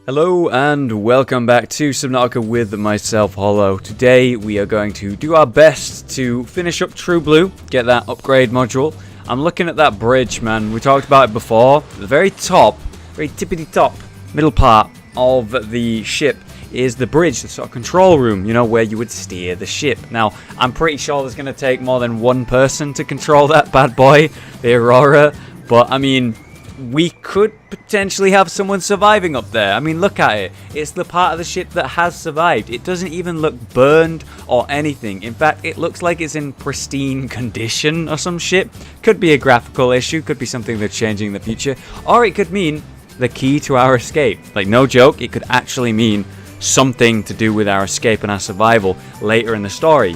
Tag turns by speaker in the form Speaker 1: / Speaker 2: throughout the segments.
Speaker 1: Hello and welcome back to Subnautica with myself, Hollow. Today we are going to do our best to finish up True Blue, get that upgrade module. I'm looking at that bridge, man. We talked about it before. The very top, very tippity top, middle part of the ship is the bridge, the sort of control room, you know, where you would steer the ship. Now, I'm pretty sure there's going to take more than one person to control that bad boy, the Aurora, but I mean, we could potentially have someone surviving up there. I mean, look at it. It's the part of the ship that has survived. It doesn't even look burned or anything. In fact, it looks like it's in pristine condition or some shit. Could be a graphical issue. Could be something that's changing in the future. Or it could mean the key to our escape. Like, no joke, it could actually mean something to do with our escape and our survival later in the story.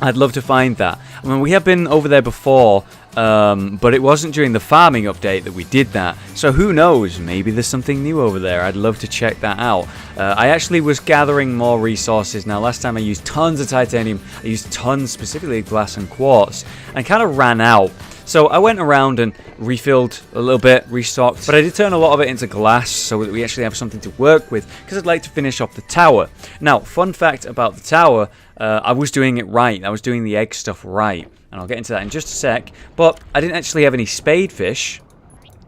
Speaker 1: I'd love to find that. I mean, we have been over there before, but it wasn't during the farming update that we did that. So who knows? Maybe there's something new over there. I'd love to check that out. I actually was gathering more resources. Now, last time I used tons of titanium. I used tons, specifically glass and quartz, and kind of ran out. So I went around and refilled a little bit, restocked, but I did turn a lot of it into glass so that we actually have something to work with, because I'd like to finish off the tower. Now, fun fact about the tower, I was doing it right. I was doing the egg stuff right, and I'll get into that in just a sec, but I didn't actually have any spadefish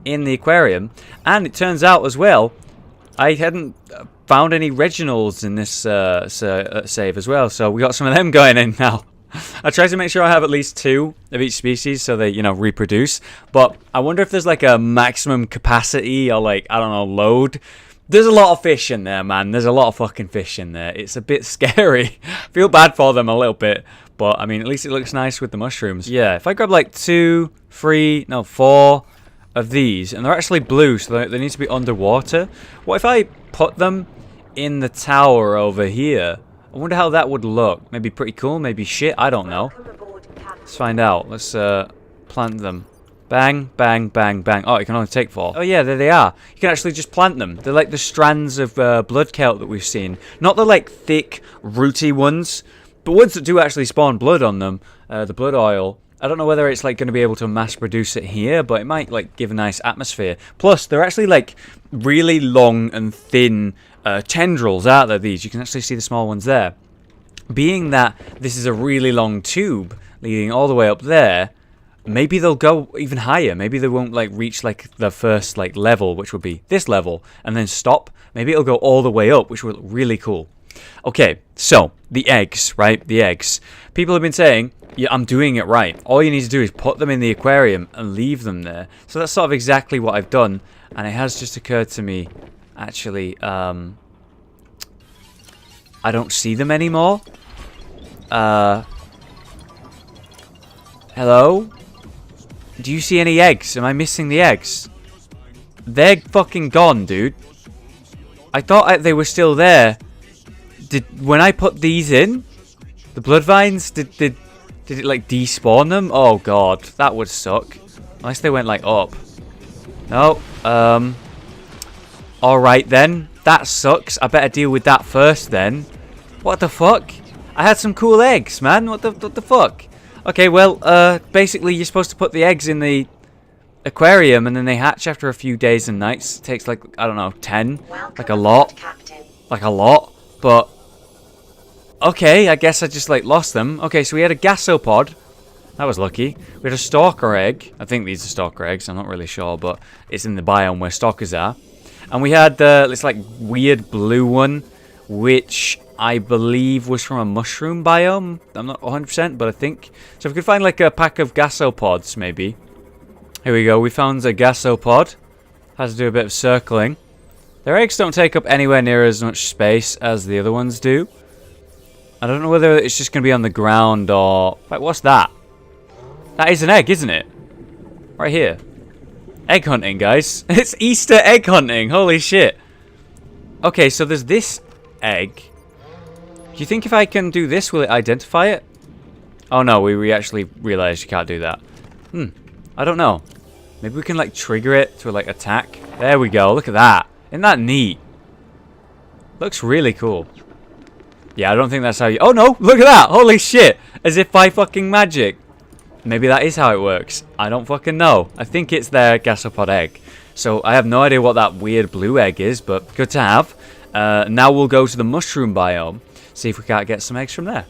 Speaker 1: in the aquarium, and it turns out as well, I hadn't found any Reginalds in this save as well, so we got some of them going in now. I try to make sure I have at least 2 of each species so they, you know, reproduce. But I wonder if there's like a maximum capacity or like, I don't know, load. There's a lot of fish in there, man. There's a lot of fucking fish in there. It's a bit scary. I feel bad for them a little bit. But, I mean, at least it looks nice with the mushrooms. Yeah, if I grab like 4 of these, and they're actually blue, so they need to be underwater. What if I put them in the tower over here? I wonder how that would look. Maybe pretty cool, maybe shit, I don't know. Let's find out. Let's plant them. Bang, bang, bang, bang. Oh, you can only take 4. Oh yeah, there they are. You can actually just plant them. They're like the strands of blood kelp that we've seen. Not the like thick, rooty ones, but ones that do actually spawn blood on them. The blood oil. I don't know whether it's like going to be able to mass produce it here, but it might like give a nice atmosphere. Plus, they're actually like really long and thin tendrils out there. These, you can actually see the small ones there. Being that this is a really long tube leading all the way up there, maybe they'll go even higher. Maybe they won't like reach like the first like level, which would be this level, and then stop. Maybe it'll go all the way up, which would look really cool. Okay, so the eggs, right? The eggs. People have been saying, yeah, I'm doing it right. All you need to do is put them in the aquarium and leave them there. So that's sort of exactly what I've done, and it has just occurred to me, actually, I don't see them anymore. Hello? Do you see any eggs? Am I missing the eggs? They're fucking gone, dude. I thought they were still there. When I put these in, the blood vines, did it like despawn them? Oh god, that would suck. Unless they went like up. No. Alright then. That sucks. I better deal with that first then. What the fuck? I had some cool eggs, man. What the fuck? Okay, well, basically you're supposed to put the eggs in the aquarium and then they hatch after a few days and nights. It takes like, I don't know, 10? Like a lot. Like a lot. But okay, I guess I just like lost them. Okay, so we had a gasopod. That was lucky. We had a stalker egg. I think these are stalker eggs. I'm not really sure, but it's in the biome where stalkers are. And we had this like weird blue one, which I believe was from a mushroom biome. I'm not 100%, but I think. So if we could find like a pack of gasopods, maybe. Here we go. We found a gasopod. Has to do a bit of circling. Their eggs don't take up anywhere near as much space as the other ones do. I don't know whether it's just going to be on the ground or... Wait, what's that? That is an egg, isn't it? Right here. Egg hunting, guys. It's Easter egg hunting. Holy shit. Okay, so there's this egg. Do you think if I can do this, will it identify it? Oh no, we actually realized you can't do that. I don't know. Maybe we can like trigger it to like attack. There we go. Look at that. Isn't that neat? Looks really cool. Yeah, I don't think that's how you... Oh no, look at that. Holy shit. As if by fucking magic. Maybe that is how it works. I don't fucking know. I think it's their gasopod egg. So I have no idea what that weird blue egg is, but good to have. Now we'll go to the mushroom biome. See if we can't get some eggs from there.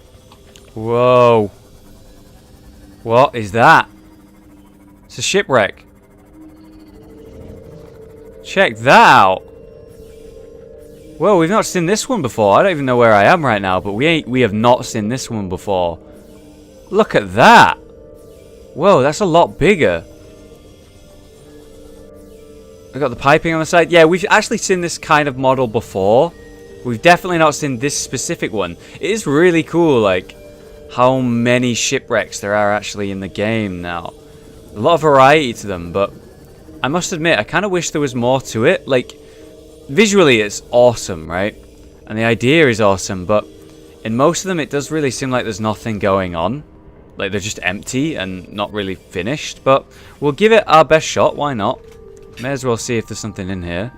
Speaker 1: Whoa. What is that? It's a shipwreck. Check that out. Whoa, we've not seen this one before. I don't even know where I am right now, but we have not seen this one before. Look at that. Whoa, that's a lot bigger. I got the piping on the side. Yeah, we've actually seen this kind of model before. We've definitely not seen this specific one. It is really cool, like, how many shipwrecks there are actually in the game now. A lot of variety to them, but I must admit, I kind of wish there was more to it. Like, visually it's awesome, right? And the idea is awesome, but in most of them it does really seem like there's nothing going on. Like, they're just empty and not really finished, but we'll give it our best shot, why not? May as well see if there's something in here.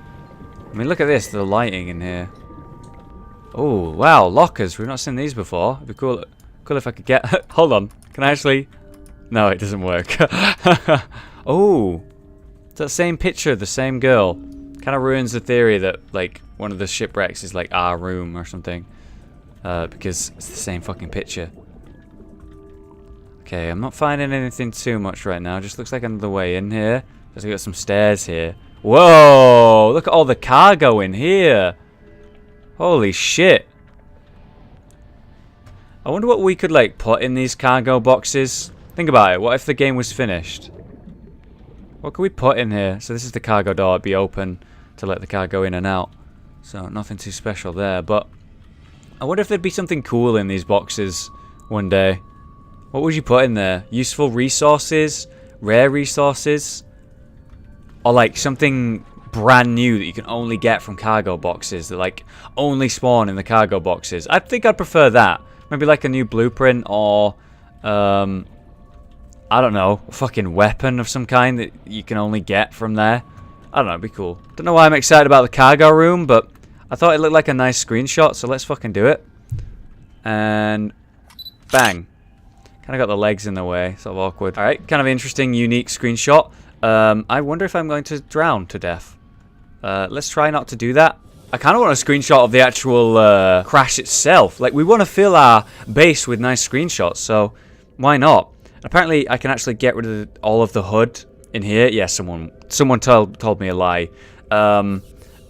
Speaker 1: I mean, look at this, the lighting in here. Oh, wow, lockers. We've not seen these before. It'd be cool if I could get... Hold on. Can I actually... No, it doesn't work. Oh, it's that same picture, the same girl. Kind of ruins the theory that, like, one of the shipwrecks is, like, our room or something. Because it's the same fucking picture. Okay, I'm not finding anything too much right now. Just looks like another way in here. There's got some stairs here. Whoa! Look at all the cargo in here. Holy shit. I wonder what we could, like, put in these cargo boxes. Think about it. What if the game was finished? What could we put in here? So this is the cargo door. It'd be open to let the cargo in and out. So nothing too special there. But I wonder if there'd be something cool in these boxes one day. What would you put in there? Useful resources? Rare resources? Or like something brand new that you can only get from cargo boxes that like only spawn in the cargo boxes. I think I'd prefer that. Maybe like a new blueprint or I don't know, a fucking weapon of some kind that you can only get from there. I don't know, it'd be cool. Don't know why I'm excited about the cargo room, but I thought it looked like a nice screenshot, so let's fucking do it. And bang. Kind of got the legs in the way, sort of awkward. Alright, kind of interesting, unique screenshot. I wonder if I'm going to drown to death. Let's try not to do that. I kind of want a screenshot of the actual crash itself. Like, we want to fill our base with nice screenshots, so why not? Apparently, I can actually get rid of all of the HUD in here. Yeah, someone told me a lie.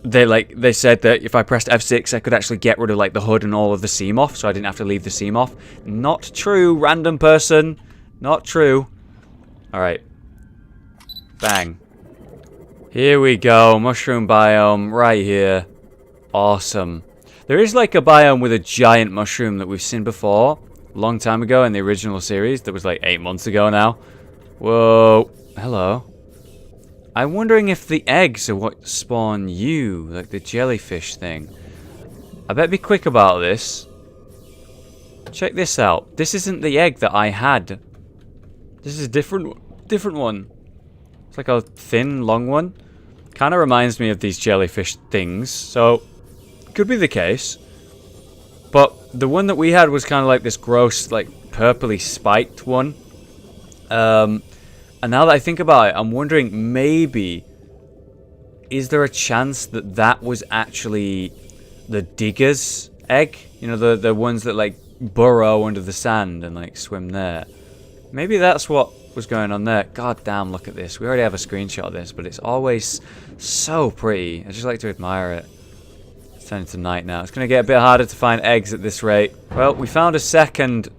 Speaker 1: They said that if I pressed F6, I could actually get rid of like the HUD and all of the seam off, so I didn't have to leave the seam off. Not true, random person. Not true. All right. Bang. Here we go. Mushroom biome right here. Awesome. There is like a biome with a giant mushroom that we've seen before. A long time ago in the original series. That was like 8 months ago now. Whoa. Hello. I'm wondering if the eggs are what spawn you. Like the jellyfish thing. I better be quick about this. Check this out. This isn't the egg that I had. This is a different one. It's like a thin, long one. Kind of reminds me of these jellyfish things. So, could be the case. But the one that we had was kind of like this gross, like, purpley spiked one. And now that I think about it, I'm wondering maybe... Is there a chance that that was actually the digger's egg? You know, the ones that, like, burrow under the sand and, like, swim there. Maybe that's what was going on there. God damn, look at this. We already have a screenshot of this, but it's always so pretty. I just like to admire it. It's turning to night now. It's going to get a bit harder to find eggs at this rate. Well, we found a second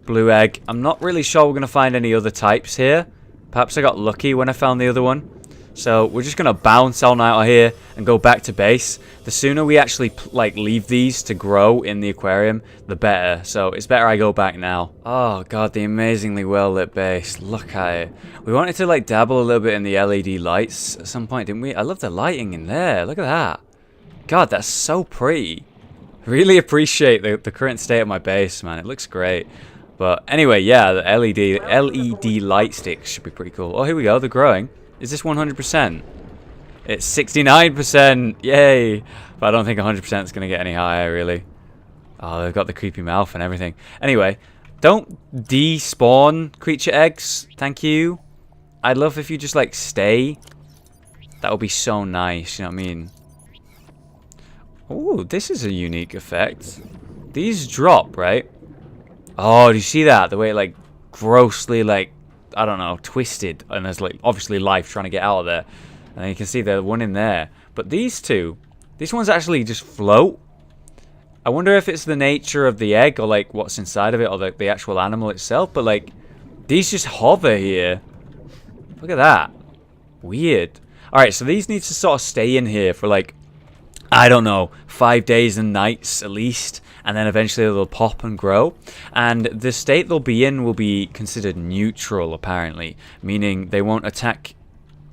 Speaker 1: blue egg. I'm not really sure we're going to find any other types here. Perhaps I got lucky when I found the other one. So we're just going to bounce on out of here and go back to base. The sooner we actually like leave these to grow in the aquarium, the better. So it's better I go back now. Oh god, the amazingly well lit base. Look at it. We wanted to like dabble a little bit in the LED lights at some point, didn't we? I love the lighting in there. Look at that. God, that's so pretty. Really appreciate the current state of my base, man. It looks great. But anyway, yeah, the LED light sticks should be pretty cool. Oh, here we go. They're growing. Is this 100%? It's 69%. Yay. But I don't think 100% is going to get any higher, really. Oh, they've got the creepy mouth and everything. Anyway, don't despawn creature eggs. Thank you. I'd love if you just, like, stay. That would be so nice, you know what I mean? Ooh, this is a unique effect. These drop, right? Oh, do you see that? The way it, like, grossly, like, I don't know, twisted. And there's, like, obviously life trying to get out of there. And you can see the one in there. But these two, these ones actually just float. I wonder if it's the nature of the egg or, like, what's inside of it or the actual animal itself. But, like, these just hover here. Look at that. Weird. Alright, so these need to sort of stay in here for, like, I don't know, 5 days and nights at least. And then eventually they'll pop and grow. And the state they'll be in will be considered neutral, apparently. Meaning they won't attack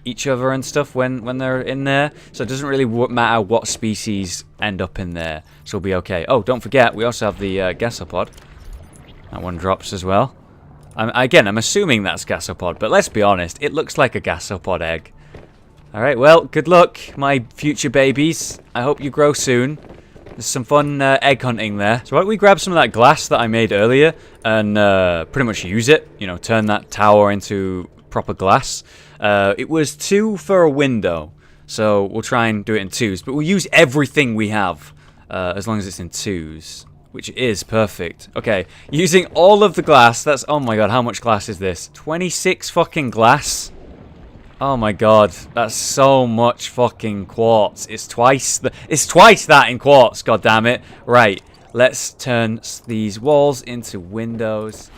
Speaker 1: each other and stuff when they're in there. So it doesn't really matter what species end up in there. So we'll be okay. Oh, don't forget, we also have the gasopod. That one drops as well. Again, I'm assuming that's gasopod. But let's be honest, it looks like a gasopod egg. Alright, well, good luck, my future babies. I hope you grow soon. There's some fun egg hunting there. So why don't we grab some of that glass that I made earlier and pretty much use it. You know, turn that tower into proper glass. It was 2 for a window. So we'll try and do it in 2s. But we'll use everything we have as long as it's in 2s. Which is perfect. Okay, using all of the glass. That's, oh my god, how much glass is this? 26 fucking glass. Oh my god, that's so much fucking quartz. It's twice that in quartz, god damn it. Right, let's turn these walls into windows.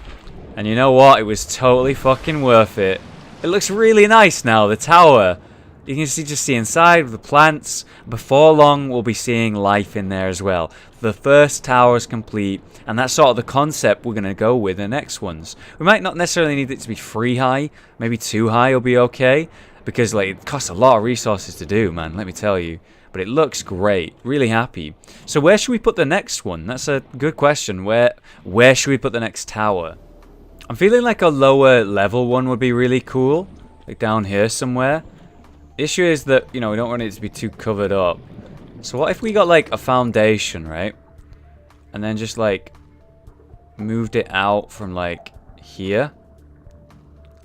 Speaker 1: And you know what? It was totally fucking worth it. It looks really nice now, the tower. You can just see inside with the plants. Before long, we'll be seeing life in there as well. The first tower is complete, and that's sort of the concept we're going to go with the next ones. We might not necessarily need it to be 3 high. Maybe 2 high will be okay. Because like it costs a lot of resources to do, man, let me tell you. But it looks great. Really happy. So where should we put the next one? That's a good question. Where should we put the next tower? I'm feeling like a lower level one would be really cool. Like down here somewhere. The issue is that, you know, we don't want it to be too covered up. So what if we got like a foundation, right? And then just like moved it out from like here.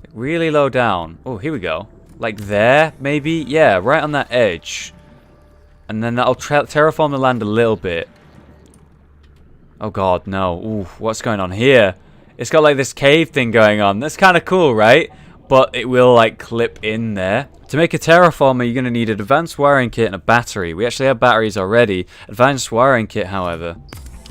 Speaker 1: Like, really low down. Oh, here we go. Like there, maybe? Yeah, right on that edge. And then that'll terraform the land a little bit. Oh god, no. Ooh, what's going on here? It's got like this cave thing going on. That's kind of cool, right? But it will like clip in there. To make a terraformer, you're going to need an advanced wiring kit and a battery. We actually have batteries already. Advanced wiring kit, however.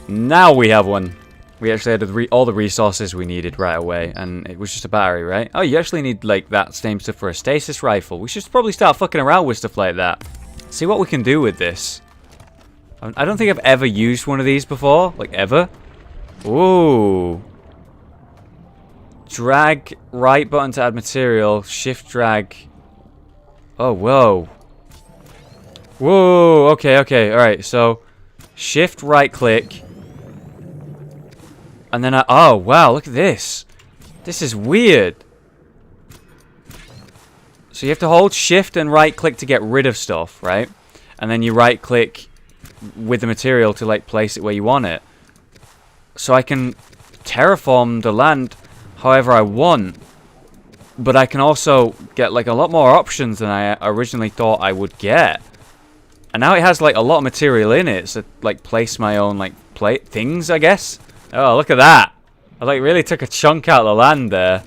Speaker 1: Now we have one. We actually had all the resources we needed right away. And it was just a battery, right? Oh, you actually need like that same stuff for a stasis rifle. We should probably start fucking around with stuff like that. See what we can do with this. I don't think I've ever used one of these before. Like ever. Ooh. Drag right button to add material. Shift drag. Oh, whoa. Whoa, okay, alright, so shift right click. And then oh, wow, look at this. This is weird. So you have to hold shift and right click to get rid of stuff, right? And then you right click with the material to like place it where you want it. So I can terraform the land however I want. But I can also get like a lot more options than I originally thought I would get. And now it has like a lot of material in it. So like place my own like plate things, I guess. Oh, look at that. I like really took a chunk out of the land there.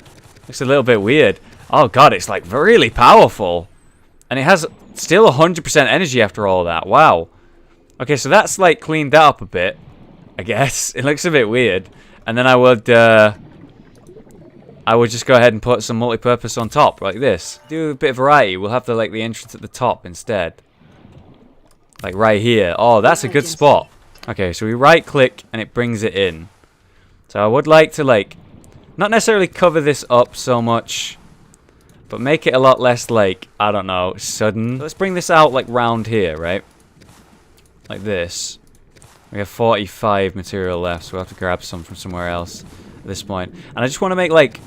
Speaker 1: Looks a little bit weird. Oh god, it's like really powerful. And it has still 100% energy after all that. Wow. Okay, so that's like cleaned that up a bit, I guess. It looks a bit weird. And then I would just go ahead and put some multi-purpose on top, like this. Do a bit of variety. We'll have the entrance at the top instead. Like right here. Oh, that's a good spot. Okay, so we right-click and it brings it in. So I would like to, like, not necessarily cover this up so much, but make it a lot less, like, I don't know, sudden. Let's bring this out, like, round here, right? Like this. We have 45 material left, so we'll have to grab some from somewhere else at this point. And I just want to make, like,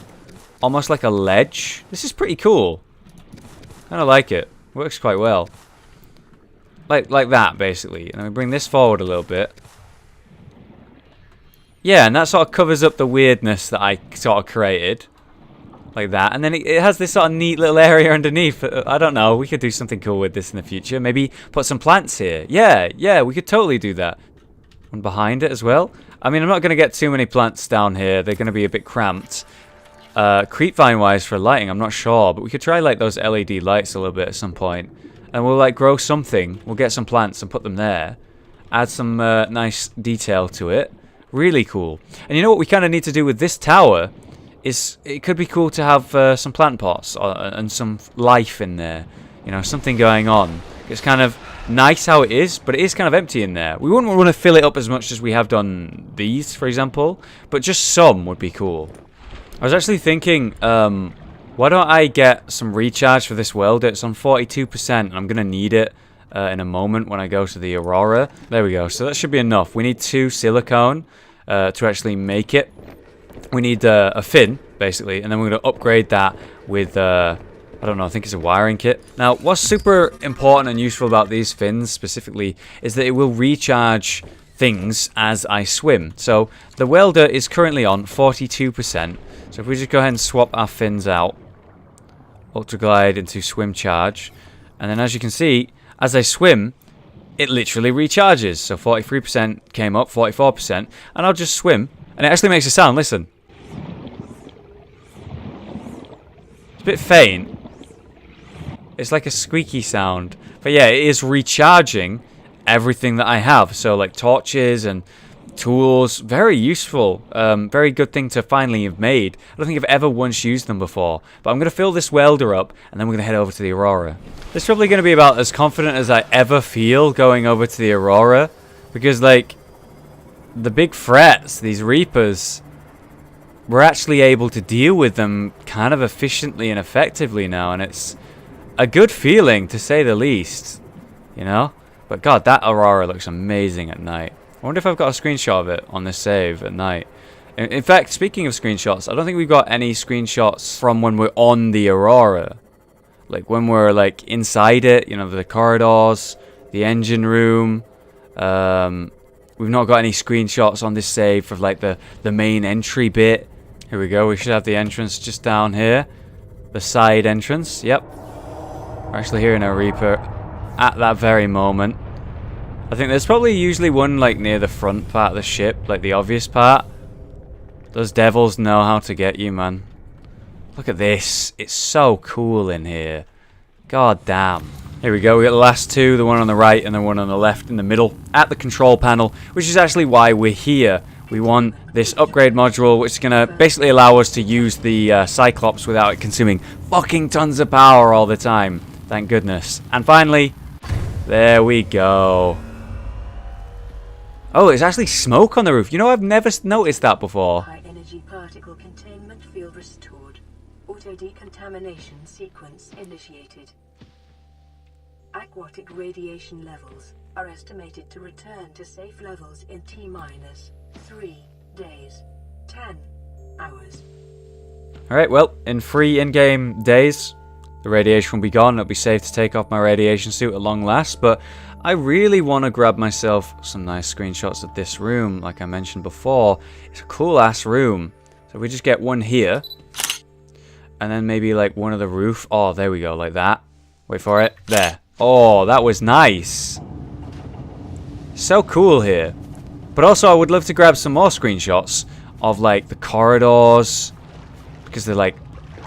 Speaker 1: almost like a ledge. This is pretty cool. Kind of like it. Works quite well. Like that, basically. And then we bring this forward a little bit. Yeah, and that sort of covers up the weirdness that I sort of created. like that, and then it has this sort of neat little area underneath. I don't know, we could do something cool with this in the future. Maybe put some plants here. Yeah, we could totally do that. One behind it as well. I mean, I'm not going to get too many plants down here. They're going to be a bit cramped. Creepvine wise for lighting, I'm not sure, but we could try like those LED lights a little bit at some point, and we'll like grow something. We'll get some plants and put them there, add some nice detail to it. Really cool. And you know what we kind of need to do with this tower is it could be cool to have some plant pots and some life in there, you know, something going on. It's kind of nice how it is, but it is kind of empty in there. We wouldn't want to fill it up as much as we have done these, for example, but just some would be cool. I was actually thinking, why don't I get some recharge for this welder? It's on 42%, and I'm going to need it in a moment when I go to the Aurora. There we go. So that should be enough. We need 2 silicone to actually make it. We need a fin, basically, and then we're going to upgrade that with, I don't know, I think it's a wiring kit. Now, what's super important and useful about these fins specifically is that it will recharge things as I swim. So the welder is currently on 42%. So if we just go ahead and swap our fins out, Ultra Glide into Swim Charge, and then as you can see, as I swim, it literally recharges. So 43% came up, 44%, and I'll just swim, and it actually makes a sound. Listen. It's a bit faint. It's like a squeaky sound. But yeah, it is recharging everything that I have. So like torches and tools, very useful, very good thing to finally have made. I don't think I've ever once used them before, but I'm going to fill this welder up and then we're going to head over to the Aurora. This is probably going to be about as confident as I ever feel going over to the Aurora, because like the big threats, these Reapers, we're actually able to deal with them kind of efficiently and effectively now, and it's a good feeling to say the least, you know. But god, that Aurora looks amazing at night. I wonder if I've got a screenshot of it on this save at night. In fact, speaking of screenshots, I don't think we've got any screenshots from when we're on the Aurora. Like when we're like inside it, you know, the corridors, the engine room. We've not got any screenshots on this save of like the main entry bit. Here we go, we should have the entrance just down here. The side entrance, yep. We're actually hearing a Reaper at that very moment. I think there's probably usually one like near the front part of the ship, like the obvious part. Those devils know how to get you, man. Look at this. It's so cool in here. God damn. Here we go. We got the last 2, the one on the right and the one on the left in the middle at the control panel, which is actually why we're here. We want this upgrade module, which is going to basically allow us to use the Cyclops without it consuming fucking tons of power all the time. Thank goodness. And finally, there we go. Oh, there's actually smoke on the roof. You know, I've never noticed that before.
Speaker 2: High energy particle containment field restored. Auto decontamination sequence initiated. Aquatic radiation levels are estimated to return to safe levels in T-3 days, 10 hours.
Speaker 1: Alright, well, in 3 in-game days, the radiation will be gone. It'll be safe to take off my radiation suit at long last, but I really want to grab myself some nice screenshots of this room, like I mentioned before. It's a cool-ass room. So we just get one here, and then maybe like one of the roof. Oh, there we go, like that. Wait for it. There. Oh, that was nice. So cool here. But also, I would love to grab some more screenshots of like the corridors, because they're like,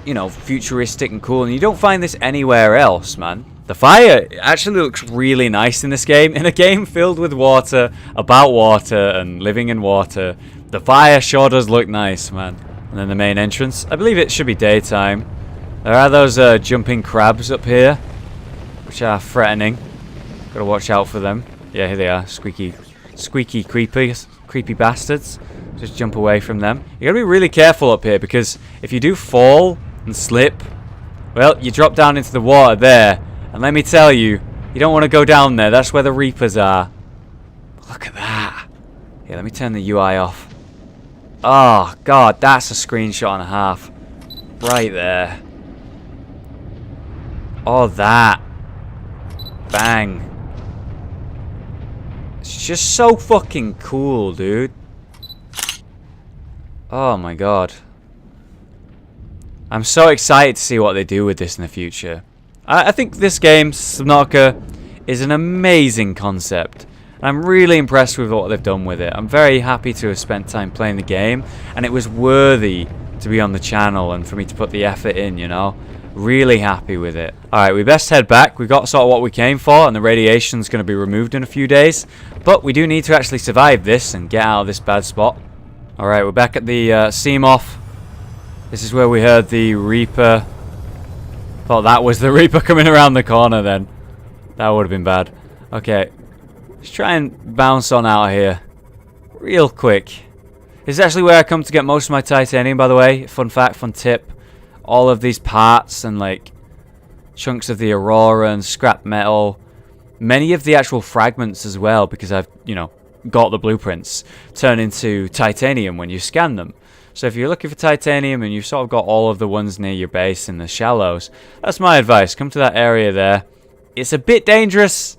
Speaker 1: you know, futuristic and cool, and you don't find this anywhere else, man. The fire actually looks really nice in this game. In a game filled with water, about water, and living in water, the fire sure does look nice, man. And then the main entrance. I believe it should be daytime. There are those jumping crabs up here, which are threatening. Gotta watch out for them. Yeah, here they are. Squeaky, creepy bastards. Just jump away from them. You gotta be really careful up here, because if you do fall and slip, well, you drop down into the water there. And let me tell you, you don't want to go down there. That's where the Reapers are. Look at that. Yeah, let me turn the UI off. Oh, God, that's a screenshot and a half. Right there. Oh, that. Bang. It's just so fucking cool, dude. Oh, my God. I'm so excited to see what they do with this in the future. I think this game, Subnautica, is an amazing concept. I'm really impressed with what they've done with it. I'm very happy to have spent time playing the game, and it was worthy to be on the channel and for me to put the effort in, you know. Really happy with it. Alright, we best head back. We've got sort of what we came for, and the radiation's going to be removed in a few days. But we do need to actually survive this and get out of this bad spot. Alright, we're back at the Seamoth. This is where we heard the Reaper. Thought that was the Reaper coming around the corner then. That would have been bad. Okay. Let's try and bounce on out of here. Real quick. This is actually where I come to get most of my titanium, by the way. Fun fact, fun tip. All of these parts and like chunks of the Aurora and scrap metal. Many of the actual fragments as well, because I've, you know, got the blueprints, turn into titanium when you scan them. So if you're looking for titanium and you've sort of got all of the ones near your base in the shallows, that's my advice. Come to that area there. It's a bit dangerous,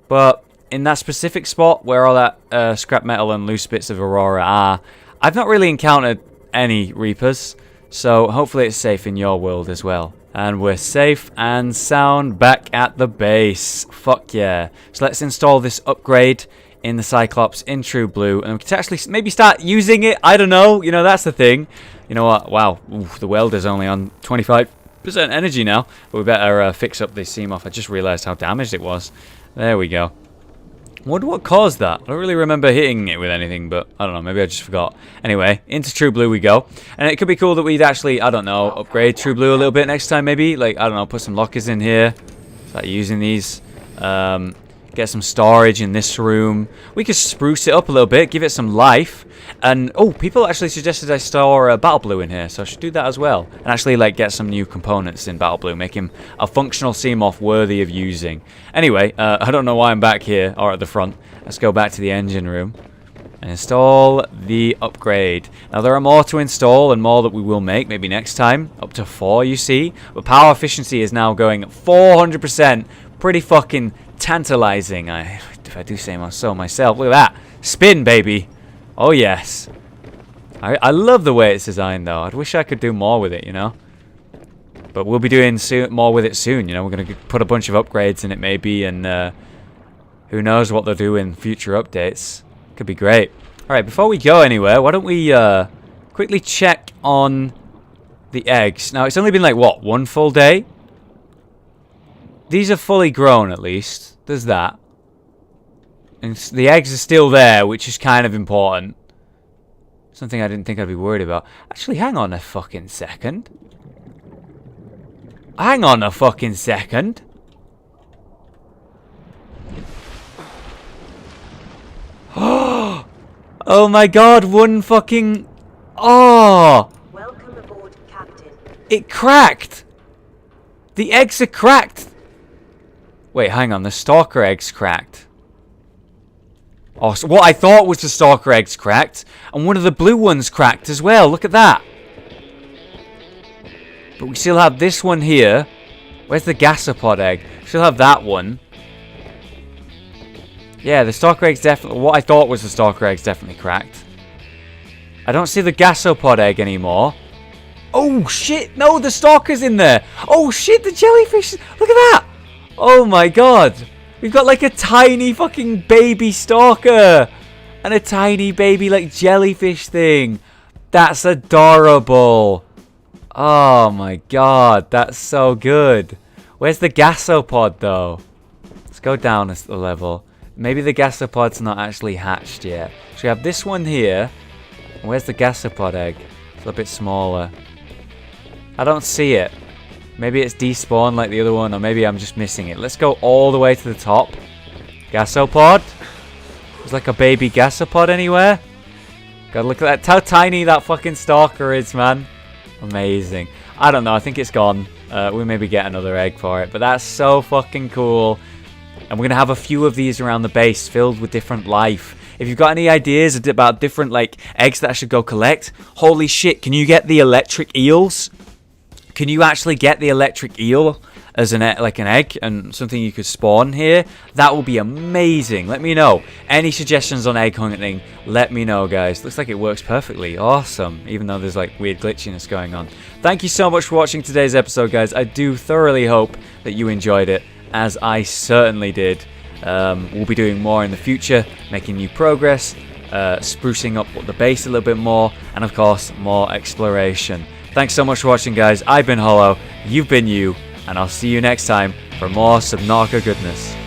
Speaker 1: but in that specific spot where all that scrap metal and loose bits of Aurora are, I've not really encountered any Reapers, so hopefully it's safe in your world as well. And we're safe and sound back at the base. Fuck yeah. So let's install this upgrade in the Cyclops in True Blue, and we can actually maybe start using it. I don't know, you know, that's the thing. You know what, wow. Oof, the welder's only on 25% energy now, but we better fix up this Seamoth. I just realized how damaged it was. There we go. I wonder what caused that. I don't really remember hitting it with anything, but I don't know, maybe I just forgot. Anyway, into True Blue we go. And it could be cool that we'd actually, I don't know, upgrade True Blue a little bit next time maybe. Like, I don't know, put some lockers in here. Start using these. Get some storage in this room. We could spruce it up a little bit, give it some life. And, oh, people actually suggested I store Battle Blue in here, so I should do that as well. And actually, like, get some new components in Battle Blue, make him a functional Seamoth worthy of using. Anyway, I don't know why I'm back here, or at the front. Let's go back to the engine room and install the upgrade. Now, there are more to install and more that we will make, maybe next time. Up to 4, you see. But power efficiency is now going at 400%. Pretty fucking tantalizing, if I do say so myself. Look at that. Spin, baby. Oh, yes. I love the way it's designed, though. I wish I could do more with it, you know. But we'll be doing more with it soon, you know. We're going to put a bunch of upgrades in it, maybe, and who knows what they'll do in future updates. Could be great. Alright, before we go anywhere, why don't we quickly check on the eggs. Now, it's only been, like, what, 1 full day? These are fully grown, at least. There's that. And the eggs are still there, which is kind of important. Something I didn't think I'd be worried about. Actually, hang on a fucking second. Hang on a fucking second. Oh my god, 1 fucking... Oh!
Speaker 2: Welcome aboard, Captain.
Speaker 1: It cracked! The eggs are cracked! Wait, hang on, the stalker egg's cracked. Oh, so what I thought was the stalker egg's cracked, and one of the blue ones cracked as well. Look at that. But we still have this one here. Where's the gasopod egg? We still have that one. Yeah, the stalker egg's definitely... What I thought was the stalker egg's definitely cracked. I don't see the gasopod egg anymore. Oh, shit. No, the stalker's in there. Oh, shit, the jellyfish. Look at that. Oh my god. We've got like a tiny fucking baby stalker. And a tiny baby like jellyfish thing. That's adorable. Oh my god. That's so good. Where's the gasopod though? Let's go down a level. Maybe the gasopod's not actually hatched yet. So we have this one here. Where's the gasopod egg? It's a little bit smaller. I don't see it. Maybe it's despawned like the other one, or maybe I'm just missing it. Let's go all the way to the top. Gasopod? There's like a baby gasopod anywhere? Gotta look at that. How tiny that fucking stalker is, man. Amazing. I don't know. I think it's gone. We maybe get another egg for it. But that's so fucking cool. And we're going to have a few of these around the base filled with different life. If you've got any ideas about different like eggs that I should go collect, holy shit, can you get the electric eels? Can you actually get the electric eel as an egg and something you could spawn here, that would be amazing. Let me know. Any suggestions on egg hunting, let me know, guys. Looks like it works perfectly. Awesome. Even though there's like weird glitchiness going on. Thank you so much for watching today's episode, guys. I do thoroughly hope that you enjoyed it, as I certainly did. We'll be doing more in the future, making new progress, sprucing up the base a little bit more, and of course more exploration. Thanks so much for watching, guys. I've been Hollow, you've been you, and I'll see you next time for more Subnautica goodness.